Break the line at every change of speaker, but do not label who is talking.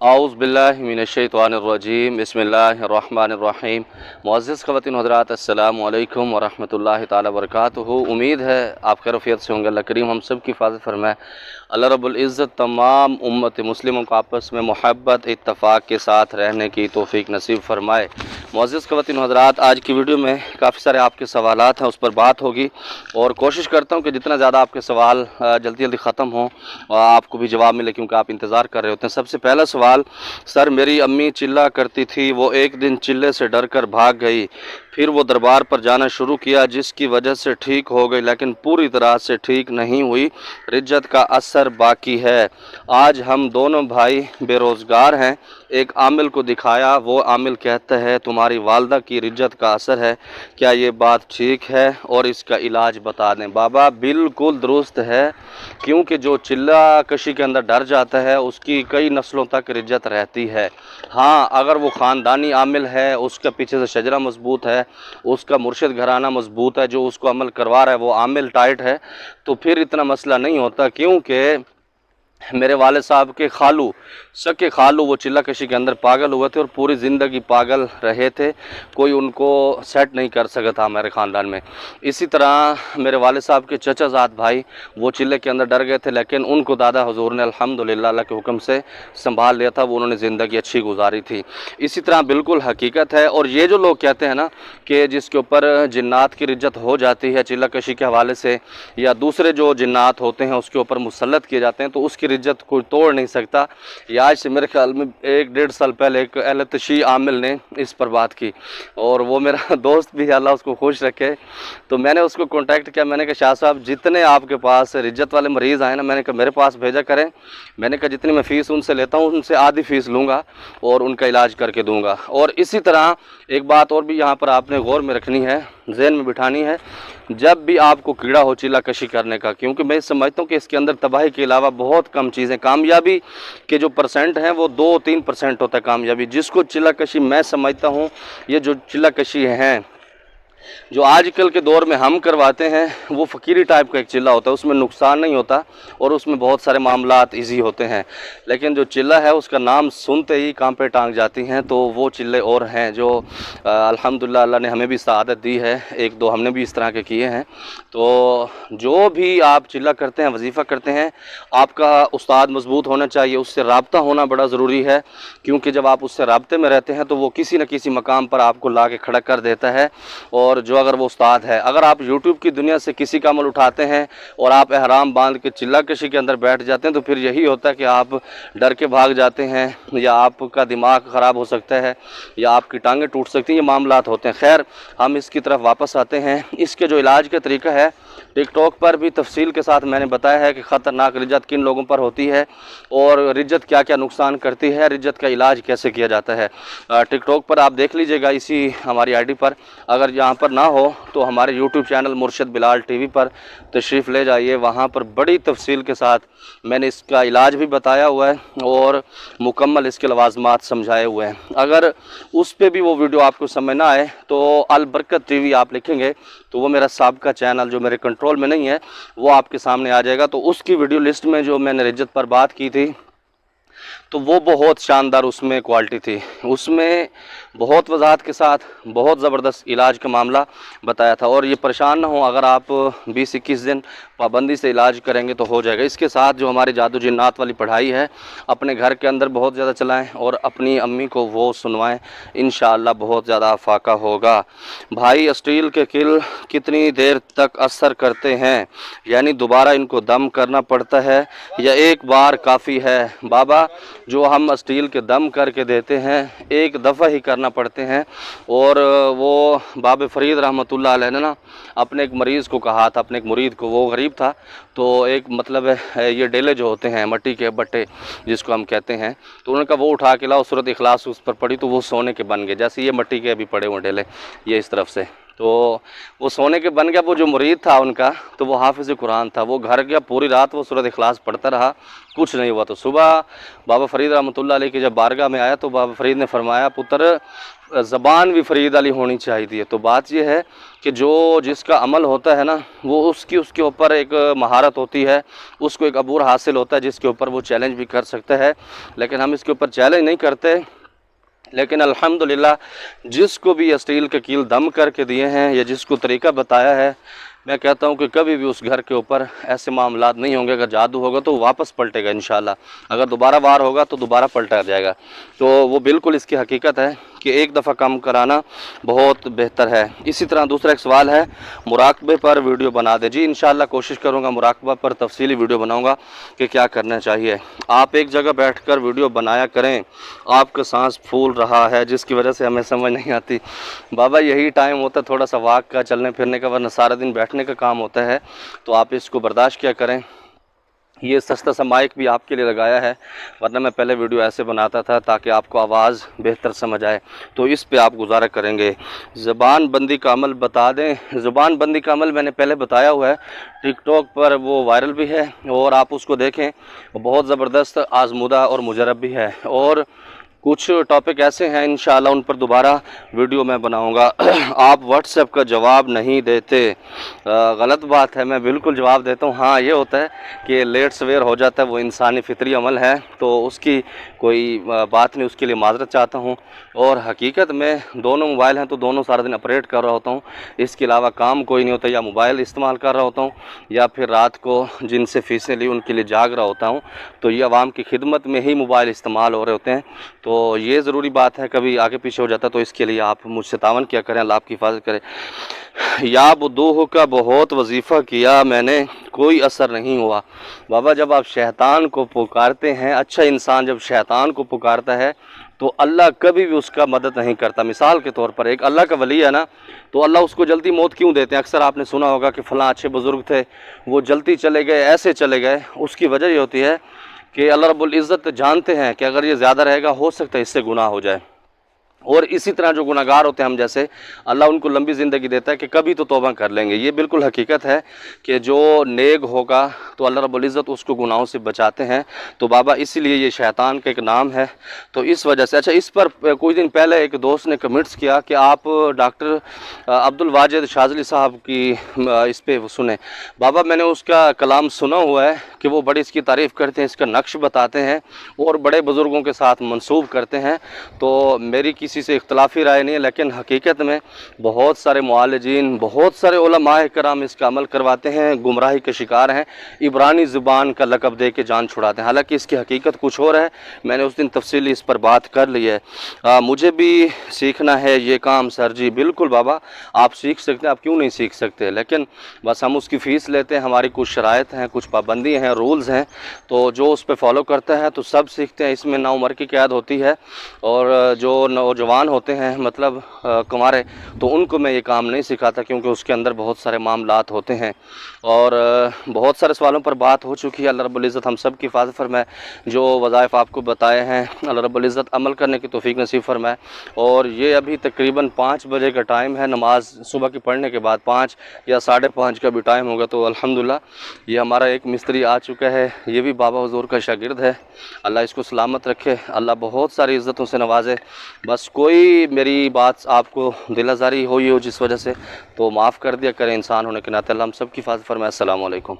आऊज़ बिल्लाहि मिनश्शैतानिर्रजीम बिस्मिल्लाहिर्रहमानिर्रहीम। मुअज़्ज़िज़ ख़वातीन हज़रात, अस्सलामु अलैकुम वरहमतुल्लाहि ताला वबरकातुहू। उम्मीद है आप खैरियत से होंगे। अल्लाह करीम हम सब की हिफाज़त फरमाए। अल्लाह रब्बुल इज़्ज़त तमाम उम्मत मुस्लिमों को आपस में मोहब्बत इत्तफ़ाक़ के साथ रहने की तौफ़ीक़ नसीब फरमाए। मुअज़्ज़िज़ ख़वातीन हज़रात, आज की वीडियो में काफ़ी सारे आपके सवालात हैं, उस पर बात होगी और कोशिश करता हूँ कि जितना ज़्यादा आपके सवाल जल्दी जल्दी ख़त्म हों और आपको भी जवाब मिले, क्योंकि आप इंतज़ार कर रहे होते हैं। सबसे पहला सवाल, सर मेरी अम्मी चिल्ला करती थी, वो एक दिन चिल्ले से डर कर भाग गई, फिर वो दरबार पर जाना शुरू किया जिसकी वजह से ठीक हो गई, लेकिन पूरी तरह से ठीक नहीं हुई। रिज्जत का असर बाकी है। आज हम दोनों भाई बेरोज़गार हैं। एक आमिल को दिखाया, वो आमिल कहता है तुम्हारी वालदा की रिज्जत का असर है। क्या ये बात ठीक है और इसका इलाज बता दें। बाबा बिल्कुल दुरुस्त है, क्योंकि जो चिल्ला कशी के अंदर डर जाता है उसकी कई नस्लों तक रिज्जत रहती है। हाँ, अगर वो ख़ानदानी आमिल है, उसका पीछे से शजरा मजबूत है, उसका मुर्शिद घराना मजबूत है, जो उसको अमल करवा रहा है वो आमिल टाइट है, तो फिर इतना मसला नहीं होता। क्योंकि मेरे वाले साहब के खालू, सके खालू, वो चिल्ला कशी के अंदर पागल हुए थे और पूरी ज़िंदगी पागल रहे थे। कोई उनको सेट नहीं कर सका था हमारे ख़ानदान में। इसी तरह मेरे वाले साहब के चचा ज़ाद भाई, वो चिल्ले के अंदर डर गए थे, लेकिन उनको दादा हुजूर ने अल्हम्दुलिल्लाह अल्लाह के हुक्म से संभाल लिया था। वो उन्होंने ज़िंदगी अच्छी गुजारी थी। इसी तरह बिल्कुल हकीकत है। और ये जो लोग कहते हैं ना कि जिसके ऊपर जिन्नात की रिज्जत हो जाती है चिल्ला कशी के हवाले से, या दूसरे जो जिन्नात होते हैं उसके ऊपर मुसल्लत किए जाते हैं, तो उसकी रिज्जत कोई तोड़ नहीं सकता। ये आज से मेरे ख्याल में 1-1.5 साल पहले एक अहले तशी आमिल ने इस पर बात की, और वो मेरा दोस्त भी है, अल्लाह उसको खुश रखे। तो मैंने उसको कांटेक्ट किया, मैंने कहा शाह साहब जितने आपके पास रिज्जत वाले मरीज़ आए ना, मैंने कहा मेरे पास भेजा करें। मैंने कहा जितनी मैं फ़ीस उनसे लेता हूँ उनसे आधी फ़ीस लूँगा और उनका इलाज करके दूँगा। और इसी तरह एक बात और भी यहाँ पर आपने गौर में रखनी है, ज़हन में बिठानी है, जब भी आपको कीड़ा हो चिल्ला कशी करने का, क्योंकि मैं समझता हूँ कि इसके अंदर तबाही के अलावा बहुत कम चीज़ें, कामयाबी के जो परसेंट हैं वो 2-3% होता है कामयाबी। जिसको चिल्ला कशी मैं समझता हूँ, ये जो चिल्ला कशी हैं जो आजकल के दौर में हम करवाते हैं, वो फ़कीरी टाइप का एक चिल्ला होता है, उसमें नुकसान नहीं होता और उसमें बहुत सारे मामलात इजी होते हैं। लेकिन जो चिल्ला है उसका नाम सुनते ही कांपे टांग जाती हैं, तो वो चिल्ले और हैं जो अल्हम्दुलिल्लाह अल्लाह ने हमें भी सआदत दी है। 1-2 हमने भी इस तरह के किए हैं। तो जो भी आप चिल्ला करते हैं, वजीफ़ा करते हैं, आपका उस्ताद मजबूत होना चाहिए, उससे राब्ता होना बड़ा ज़रूरी है। क्योंकि जब आप उससे राब्ते में रहते हैं तो वो किसी न किसी मकाम पर आपको ला के खड़ा कर देता है। और जो अगर वो उस्ताद है, अगर आप यूट्यूब की दुनिया से किसी का अमल उठाते हैं और आप एहराम बांध के चिल्ला कशी के अंदर बैठ जाते हैं, तो फिर यही होता है कि आप डर के भाग जाते हैं, या आपका दिमाग ख़राब हो सकता है, या आपकी टांगें टूट सकती हैं, ये मामलात होते हैं। खैर, हम इसकी तरफ वापस आते हैं। इसके जो इलाज का तरीका है, टिकटॉक पर भी तफसील के साथ मैंने बताया है कि ख़तरनाक रिज्जत किन लोगों पर होती है और रिज्जत क्या क्या नुकसान करती है, रिज्जत का इलाज कैसे किया जाता है। टिकटॉक पर आप देख लीजिएगा, इसी हमारी आईडी पर। अगर यहाँ पर ना हो तो हमारे यूट्यूब चैनल मुर्शिद बिलाल टीवी पर तशरीफ़ ले जाइए, वहाँ पर बड़ी तफसील के साथ मैंने इसका इलाज भी बताया हुआ है और मुकम्मल इसके लवाज़मात समझाए हुए हैं। अगर उस पर भी वो वीडियो आपको समझ ना आए तो अल बरकत टीवी आप लिखेंगे तो वो मेरा साबिक़ा चैनल जो मेरे कंट्रोल में नहीं है वो आपके सामने आ जाएगा। तो उसकी वीडियो लिस्ट में जो मैंने रिज्जत पर बात की थी, तो वो बहुत शानदार उसमें क्वालिटी थी, उसमें बहुत वजाहत के साथ बहुत ज़बरदस्त इलाज का मामला बताया था। और ये परेशान ना हो, अगर आप 20-21 दिन पाबंदी से इलाज करेंगे तो हो जाएगा। इसके साथ जो हमारी जादू जिन्नात वाली पढ़ाई है, अपने घर के अंदर बहुत ज़्यादा चलाएं और अपनी अम्मी को वो सुनवाएं, इंशाअल्लाह बहुत ज़्यादा फाका होगा। भाई स्टील के किल कितनी देर तक असर करते हैं, यानी दोबारा इनको दम करना पड़ता है या एक बार काफ़ी है। बाबा जो हम स्टील के दम करके देते हैं, एक दफ़ा ही करना पड़ते हैं। और वो बाब फरीद रहमतुल्लाह अलैह ने ना अपने एक मरीज़ को कहा था, अपने एक मुरीद को, वो गरीब था, तो एक मतलब है ये डेले जो होते हैं मट्टी के बट्टे जिसको हम कहते हैं, तो उन्होंने कहा वो उठा के लाओ, सूरत इखलास उस पर पड़ी तो वो सोने के बन गए, जैसे ये मट्टी के अभी पड़े हुए डेले ये इस तरफ से। تو وہ सोने के बन गया। वो जो मुरीद था उनका, तो वो हाफिज़ कुरान था। वो घर गया, पूरी रात वो सूरत इखलास पढ़ता रहा, कुछ नहीं हुआ। तो सुबह बाबा फरीद रहमतुल्लाह अलैह की जब बारगाह में आया तो बाबा फरीद ने फरमाया, पुत्र ज़बान भी फरीद अली होनी चाहिए। तो बात ये है कि जो जिसका अमल होता है ना, वो उसके ऊपर एक महारत होती है, उसको एक अबूर हासिल होता है, जिसके ऊपर वो चैलेंज भी कर सकता है। लेकिन हम इसके ऊपर चैलेंज नहीं करते। लेकिन अल्हम्दुलिल्लाह जिसको भी ये स्टील के कील दम करके दिए हैं या जिसको तरीका बताया है, मैं कहता हूँ कि कभी भी उस घर के ऊपर ऐसे मामलात नहीं होंगे। अगर जादू होगा तो वापस पलटेगा इंशाल्लाह, अगर दोबारा वार होगा तो दोबारा पलटा जाएगा। तो वो बिल्कुल इसकी हकीकत है कि एक दफ़ा काम कराना बहुत बेहतर है। इसी तरह दूसरा एक सवाल है, मुराकबे पर वीडियो बना दे। जी इंशाल्लाह कोशिश करूँगा, मुराकबा पर तफसीली वीडियो बनाऊँगा कि क्या करना चाहिए। आप एक जगह बैठकर वीडियो बनाया करें, आपका सांस फूल रहा है जिसकी वजह से हमें समझ नहीं आती। बाबा यही टाइम होता है थोड़ा सा वॉक का, चलने फिरने का, वरना सारा दिन बैठने का काम होता है। तो आप इसको बर्दाश्त किया करें। ये सस्ता सा माइक भी आपके लिए लगाया है, वरना मैं पहले वीडियो ऐसे बनाता था ताकि आपको आवाज़ बेहतर समझ आए। तो इस पे आप गुजारा करेंगे। ज़बान बंदी का अमल बता दें। ज़बान बंदी का अमल मैंने पहले बताया हुआ है, टिकटॉक पर वो वायरल भी है और आप उसको देखें, बहुत ज़बरदस्त आज़मुदा और मुजरब भी है। और कुछ टॉपिक ऐसे हैं इंशाअल्लाह उन पर दोबारा वीडियो मैं बनाऊंगा। आप व्हाट्सएप का जवाब नहीं देते, गलत बात है। मैं बिल्कुल जवाब देता हूँ। हाँ ये होता है कि लेट सवेर हो जाता है, वो इंसानी फितरी अमल है, तो उसकी कोई बात नहीं, उसके लिए माजरत चाहता हूँ। और हकीकत में दोनों मोबाइल हैं तो दोनों सारा दिन ऑपरेट कर रहा होता हूँ, इसके अलावा काम कोई नहीं होता। या मोबाइल इस्तेमाल कर रहा होता हूँ या फिर रात को जिनसे फ़ीसें ली उनके लिए जाग रहा होता हूँ। तो ये आवाम की खिदमत में ही मोबाइल इस्तेमाल हो रहे होते हैं। तो ये ज़रूरी बात है, कभी आगे पीछे हो जाता है तो इसके लिए आप मुझसे तावन किया करें, अल्लाह आपकी हिफाजत करे। या बुद्दूह का बहुत वजीफ़ा किया मैंने, कोई असर नहीं हुआ। बाबा जब आप शैतान को पुकारते हैं, अच्छा इंसान जब शैतान को पुकारता है तो अल्लाह कभी भी उसका मदद नहीं करता। मिसाल के तौर पर एक अल्लाह का वली है ना, तो अल्लाह उसको जल्दी मौत क्यों देते हैं? अक्सर आपने सुना होगा कि फ़लाँ अच्छे बुज़ुर्ग थे, वो जल्दी चले गए, ऐसे चले गए। उसकी वजह ये होती है कि अल्लाह रब्बुल इज़्ज़त जानते हैं कि अगर ये ज़्यादा रहेगा हो सकता है इससे गुनाह हो जाए। और इसी तरह जो गुनाहगार होते हैं हम जैसे, अल्लाह उनको लंबी ज़िंदगी देता है कि कभी तो तौबा कर लेंगे। ये बिल्कुल हकीकत है कि जो नेक होगा तो अल्लाह रब्बुल इज़्ज़त उसको गुनाहों से बचाते हैं। तो बाबा इसीलिए ये शैतान का एक नाम है, तो इस वजह से। अच्छा, इस पर कुछ दिन पहले एक दोस्त ने कमेंट्स किया कि आप डॉक्टर अब्दुल वाजिद शाज़ली साहब की इस पर सुने। बाबा मैंने उसका कलाम सुना हुआ है कि वो बड़ी इसकी तारीफ़ करते हैं, इसका नक्श बताते हैं और बड़े बुज़ुर्गों के साथ मंसूब करते हैं। तो मेरी किसी से इख्तलाफी राय नहीं है, लेकिन हकीकत में बहुत सारे मुआलिजीन, बहुत सारे उलमाए कराम इसका अमल करवाते हैं, गुमराही के शिकार हैं, इब्रानी ज़ुबान का लक़ब दे के जान छुड़ाते हैं। हालांकि इसकी हकीकत कुछ और है। मैंने उस दिन तफसीली इस पर बात कर ली है। मुझे भी सीखना है ये काम सर जी। बिल्कुल बाबा आप सीख सकते हैं, आप क्यों नहीं सीख सकते, लेकिन बस हम उसकी फ़ीस लेते हैं। हमारी कुछ शराइत हैं, कुछ पाबंदी हैं, रूल्स हैं, तो जो उस पर फॉलो करता है तो सब सीखते हैं। इसमें ना उम्र की कैद होती है, और जो नौजवान होते हैं मतलब कुंवारे, तो उनको मैं ये काम नहीं सिखाता, क्योंकि उसके अंदर बहुत सारे मामलात होते हैं। और बहुत सारे सवालों पर बात हो चुकी है। अल्लाह रब्बुल इज़्ज़त हम सब की हिफाज़त फरमाए। जो वज़ाइफ आपको बताए हैं अल्लाह रब्बुल इज़्ज़त अमल करने की तौफ़ीक नसीब फरमाए। और ये अभी तकरीबन 5 बजे का टाइम है, नमाज सुबह की पढ़ने के बाद 5 या 5:30 का भी टाइम होगा। तो अल्हम्दुलिल्लाह ये हमारा एक मिस्त्री आ चुका है, ये भी बाबा हुज़ूर का शागिर्द है। अल्लाह इसको सलामत रखे, अल्लाह बहुत सारी इज़्ज़तों से नवाजे। बस कोई मेरी बात आपको दिल आज़ारी हुई हो जिस वजह से, तो माफ़ कर दिया करें, इंसान होने के नाते। अल्लाह हम सब की हिफाज़त फरमाए। अस्सलामु अलैकुम।